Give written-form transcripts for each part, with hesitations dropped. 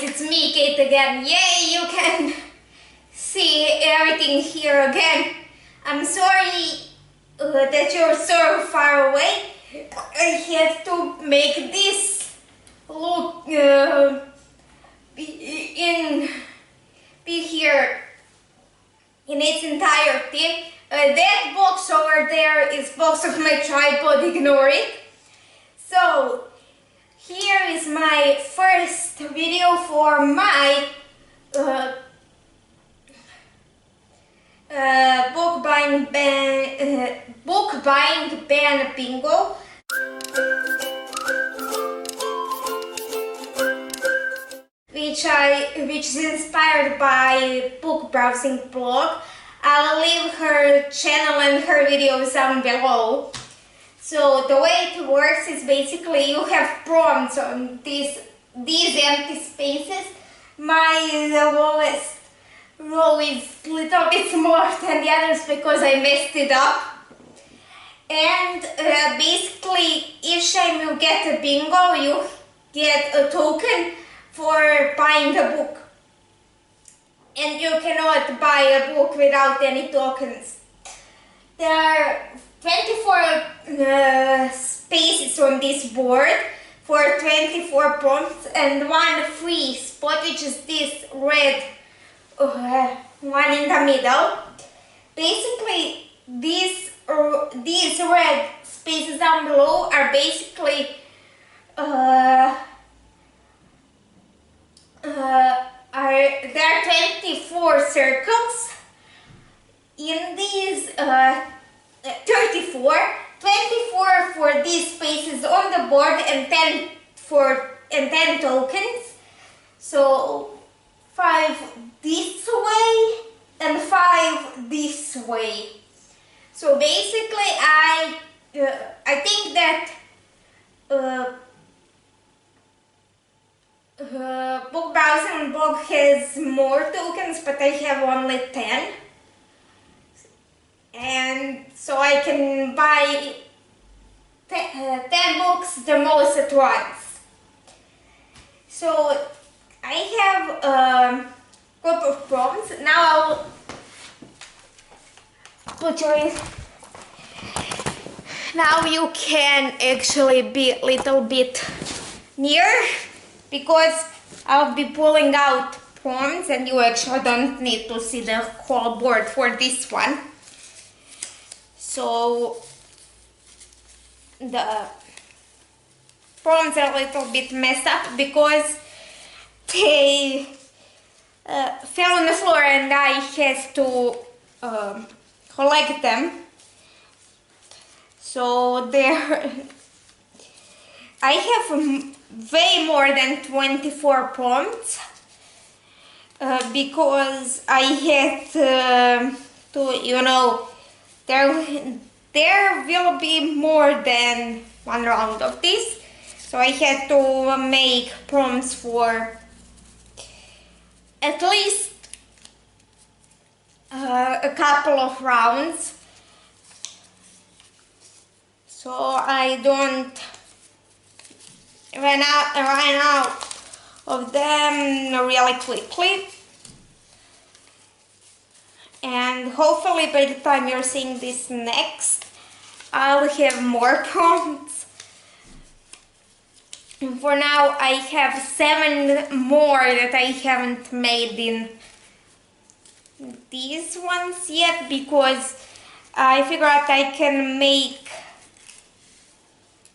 it's me, Kate again. Yay, you can see everything here again. I'm sorry that you're so far away. I had to make this look be here in its entirety. That box over there is box of my tripod, ignore it. So here is my first video for my book buying ban bingo. Which is inspired by book browsing blog. I'll leave her channel and her videos down below. So the way it works is basically you have prompts on these empty spaces. My lowest row is a little bit smaller than the others because I messed it up. And basically each time you get a bingo, you get a token for buying a book. And you cannot buy a book without any tokens. There are 24 spaces on this board for 24 prompts and one free spot, which is this red one in the middle. Basically, these red spaces down below are basically there are 24 circles. In these 24 for these spaces on the board and 10 tokens. So 5 this way and 5 this way. So basically I think that book browsing blog has more tokens, but I have only 10. And so I can buy 10 books the most at once. So I have a couple of prompts. Now I'll put you in. Now you can actually be a little bit near because I'll be pulling out prompts and you actually don't need to see the whole board for this one. So the prompts are a little bit messed up because they fell on the floor and I had to collect them. So there, I have way more than 24 prompts because I had to, you know, there will be more than one round of this, so I had to make prompts for at least a couple of rounds, so I don't run out of them really quickly. And hopefully by the time you're seeing this next, I'll have more prompts. And for now, I have 7 more that I haven't made in these ones yet because I figured out I can make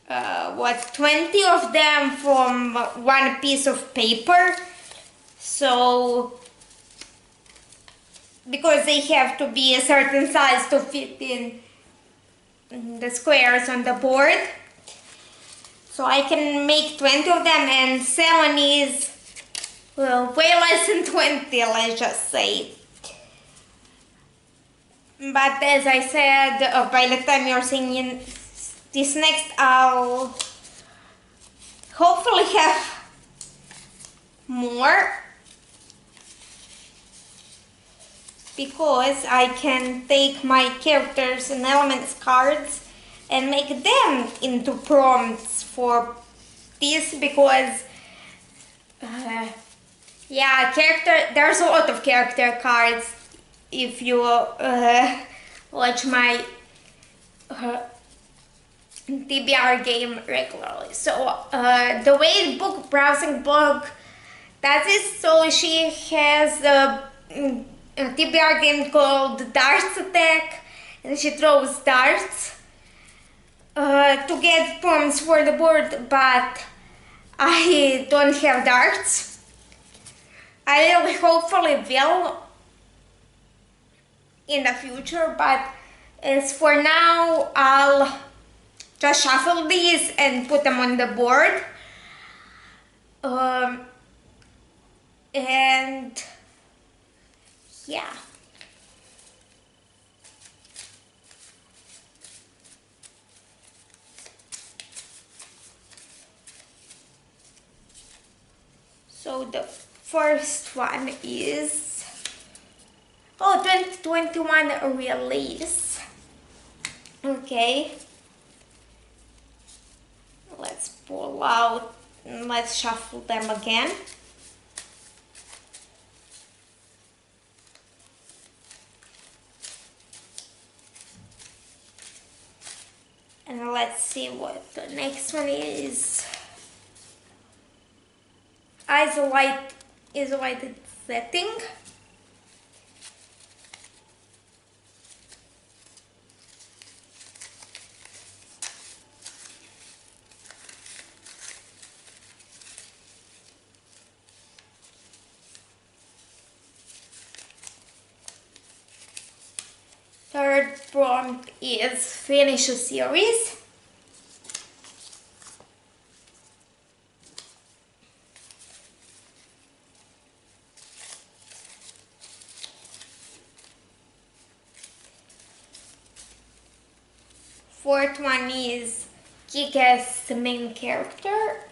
20 of them from one piece of paper. So because they have to be a certain size to fit in the squares on the board. So I can make 20 of them, and 7 is, well, way less than 20, let's just say. But as I said, by the time you're seeing this next, I'll hopefully have more, because I can take my characters and elements cards and make them into prompts for this, because Yeah, character. There's a lot of character cards if you watch my TBR game regularly. So the way book browsing blog does is, so she has a TBR game called Darts Attack, and she throws darts to get points for the board, but I don't have darts. I will hopefully will in the future, but as for now, I'll just shuffle these and put them on the board. And yeah. So the first one is 2021 release. Okay. Let's pull out, let's shuffle them again. And let's see what the next one is. Isolated setting. Third prompt is finish a series. Fourth one is kick as the main character.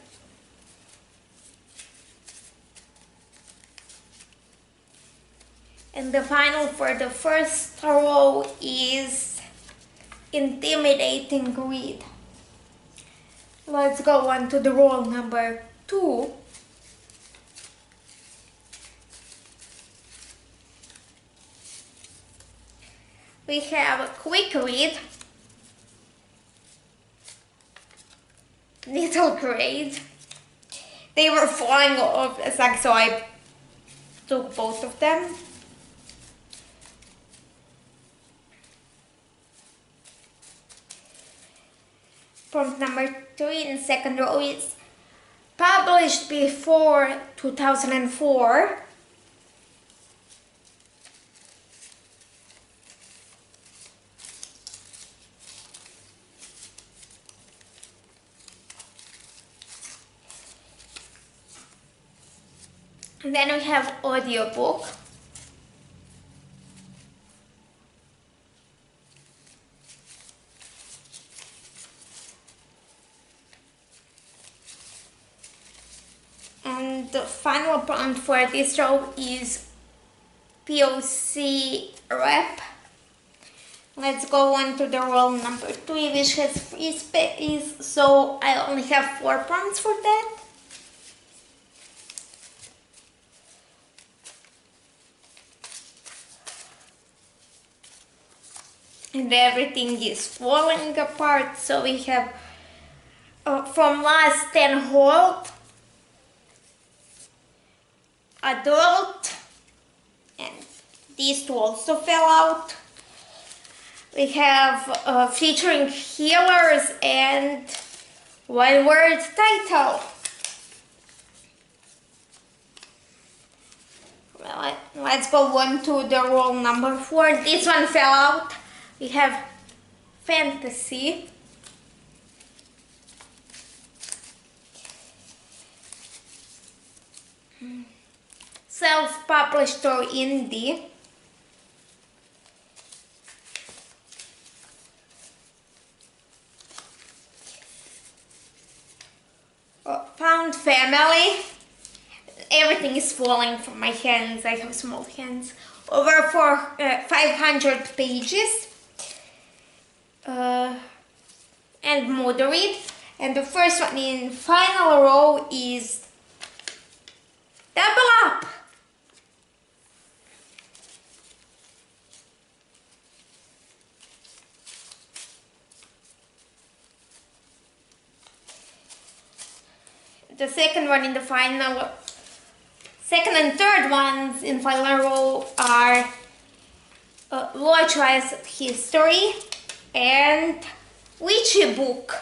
And the final for the first row is intimidating greed. Let's go on to the roll number 2. We have a quick read, little grade. They were falling off the sack, so I took both of them. Prompt number 3 in second row is published before 2004. And then we have audiobook. And the final prompt for this row is POC rep. Let's go on to the roll number 3, which has free space, so I only have 4 prompts for that. And everything is falling apart, so we have from last 10 hold, adult, and these two also fell out. We have featuring healers and one word title. Well, let's go on to the roll number 4. This one fell out. We have fantasy. Self-published or indie. Found family. Everything is falling from my hands. I have small hands. Over 500 pages. And moderate. And the first one in final row is double up. the second one in the final, second and third ones in final row are Watch Wise History and Witchy Book.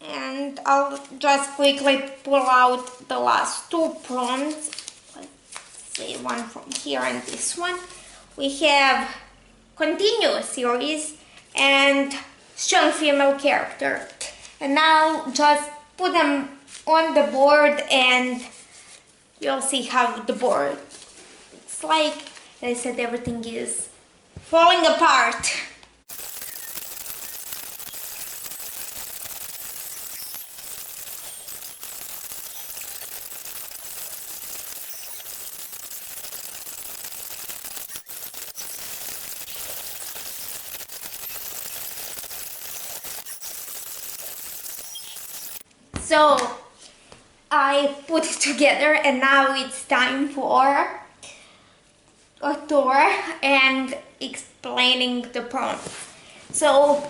And I'll just quickly pull out the last two prompts. Let's say one from here and this one. We have Continuous Series and Strong Female Character. And now just put them on the board and you'll see how the board looks like. As I said, everything is falling apart. So I put it together and now it's time for a tour and explaining the prompt. So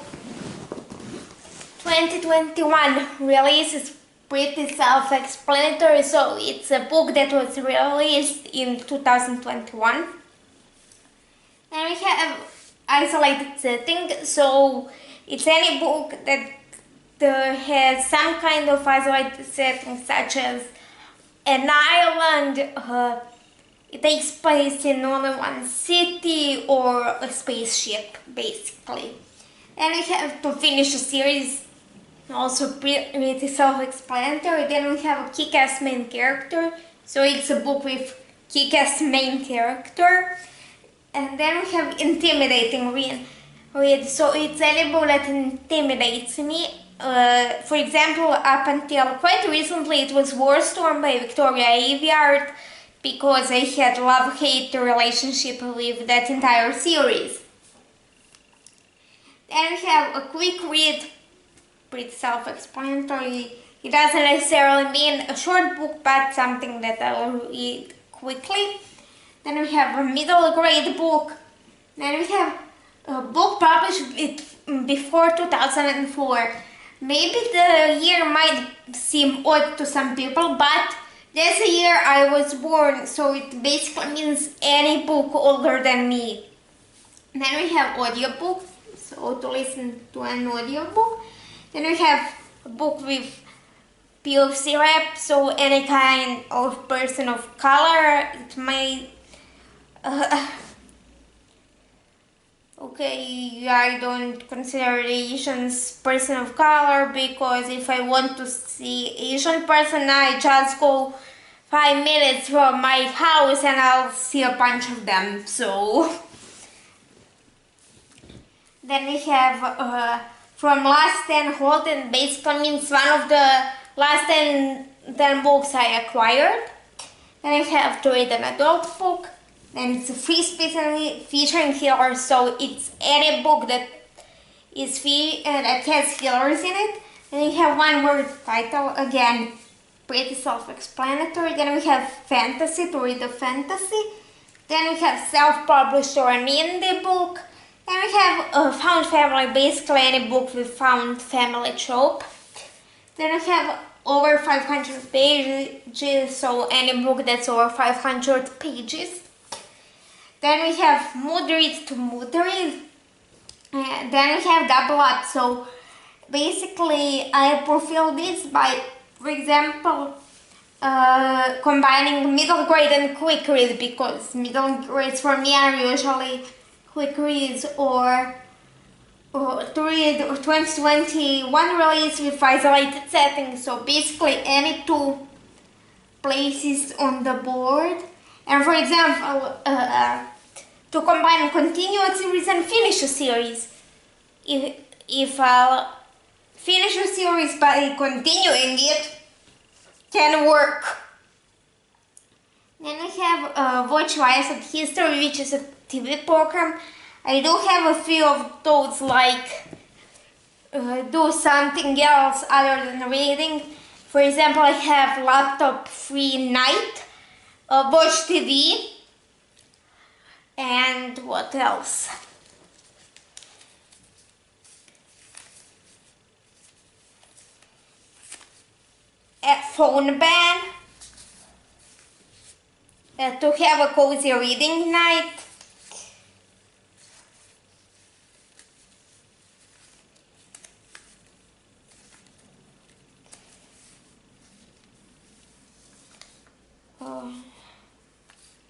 2021 release is pretty self-explanatory, so it's a book that was released in 2021. And we have isolated setting, so it's any book that has some kind of isolated setting, such as an island, it takes place in only one city, or a spaceship, basically. And we have to finish a series, also pretty self-explanatory. Then we have a kick-ass main character, so it's a book with kick-ass main character. And then we have intimidating read, so it's any book that intimidates me. For example, up until quite recently, it was Warstorm by Victoria Aveyard, because I had love-hate relationship with that entire series. Then we have a quick read, pretty self-explanatory. It doesn't necessarily mean a short book, but something that I'll read quickly. Then we have a middle grade book. Then we have a book published before 2004. Maybe the year might seem odd to some people, but that's the year I was born, so it basically means any book older than me. Then we have audiobook, so to listen to an audiobook. Then we have a book with POC rep, so any kind of person of color. It might... Okay, I don't consider Asians person of color, because if I want to see Asian person, I just go 5 minutes from my house and I'll see a bunch of them. So then we have from last 10 Holden, basically means one of the last 10 books I acquired. Then I have to read an adult book. Then it's a free space featuring healers, so it's any book that is that has healers in it. Then we have one word title, again pretty self-explanatory. Then we have fantasy, to read a fantasy. Then we have self-published or an indie book. Then we have a found family, basically any book with found family trope. Then we have over 500 pages, so any book that's over 500 pages. Then we have mood read to mood read. Then we have double up. So basically I profile this by, for example, combining middle grade and quick read, because middle grades for me are usually quick reads or to read 2021 release with isolated settings. So basically any two places on the board. And for example, to combine continue a series and finish a series. If I'll finish a series by continuing it, can work. Then I have Watch Wise History, which is a TV program. I do have a few of those, like do something else other than reading. For example, I have Laptop Free Night, Watch TV, And what else? A phone band to have a cozy reading night.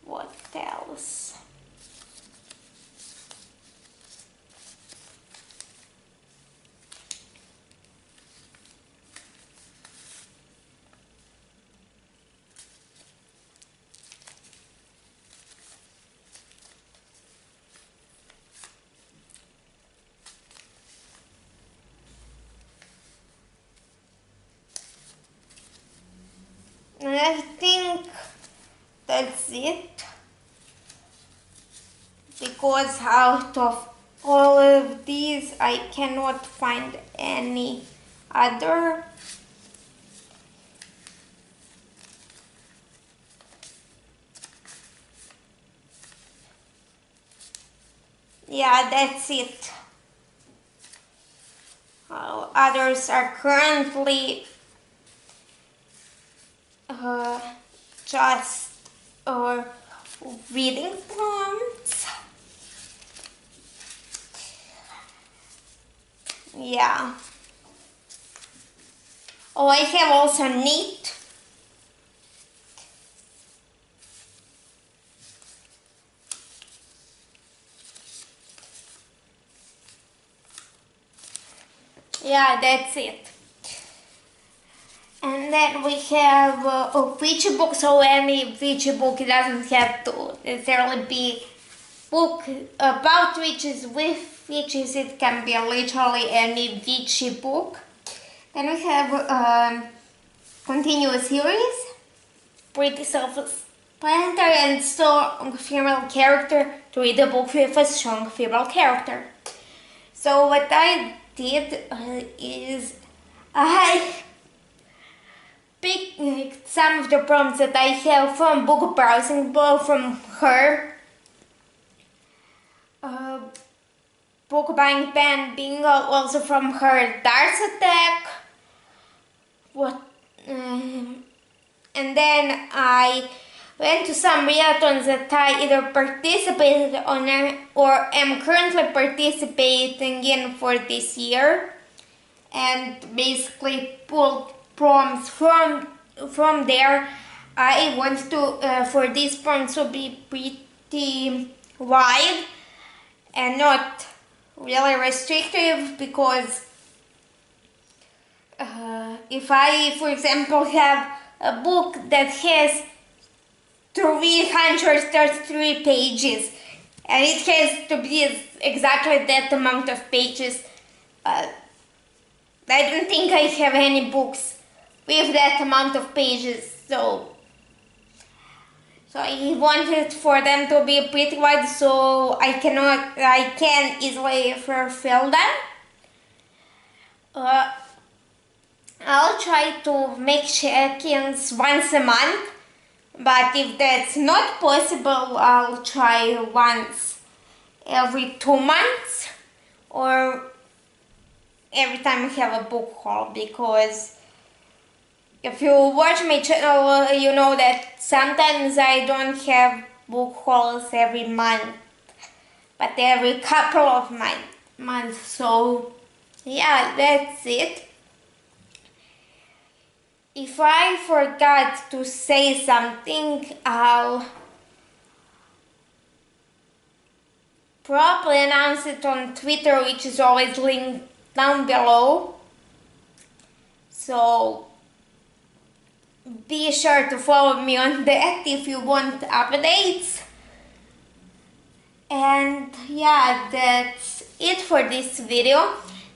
What else? I think that's it, because out of all of these I cannot find any other. Yeah, that's it. Others are currently just reading prompts. Yeah. Oh, I have also knit. Yeah, that's it. And then we have a feature book, so any feature book, it doesn't have to necessarily be book about witches, with witches, it can be literally any witchy book. Then we have continuous series, pretty self-explanatory and strong female character to read a book with a strong female character. So what I did is I picked some of the prompts that I have from Book Browsing Blog, from her book buying pen bingo, also from her Darts Attack. And then I went to some readathons that I either participated on or am currently participating in for this year, and basically pulled prompts from there. I want to for these prompts to be pretty wide and not really restrictive, because if I, for example, have a book that has 333 pages and it has to be exactly that amount of pages, I don't think I have any books with that amount of pages, so I wanted for them to be pretty wide so I can easily fulfill them. I'll try to make check-ins once a month, but if that's not possible, I'll try once every 2 months or every time I have a book haul, because if you watch my channel, you know that sometimes I don't have book hauls every month, but every couple of months. So yeah, that's it. If I forgot to say something, I'll probably announce it on Twitter, which is always linked down below. So be sure to follow me on that if you want updates. And yeah, that's it for this video.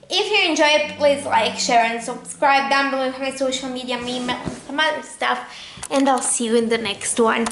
If you enjoyed, please like, share and subscribe. Down below my social media, me, email and some other stuff. And I'll see you in the next one.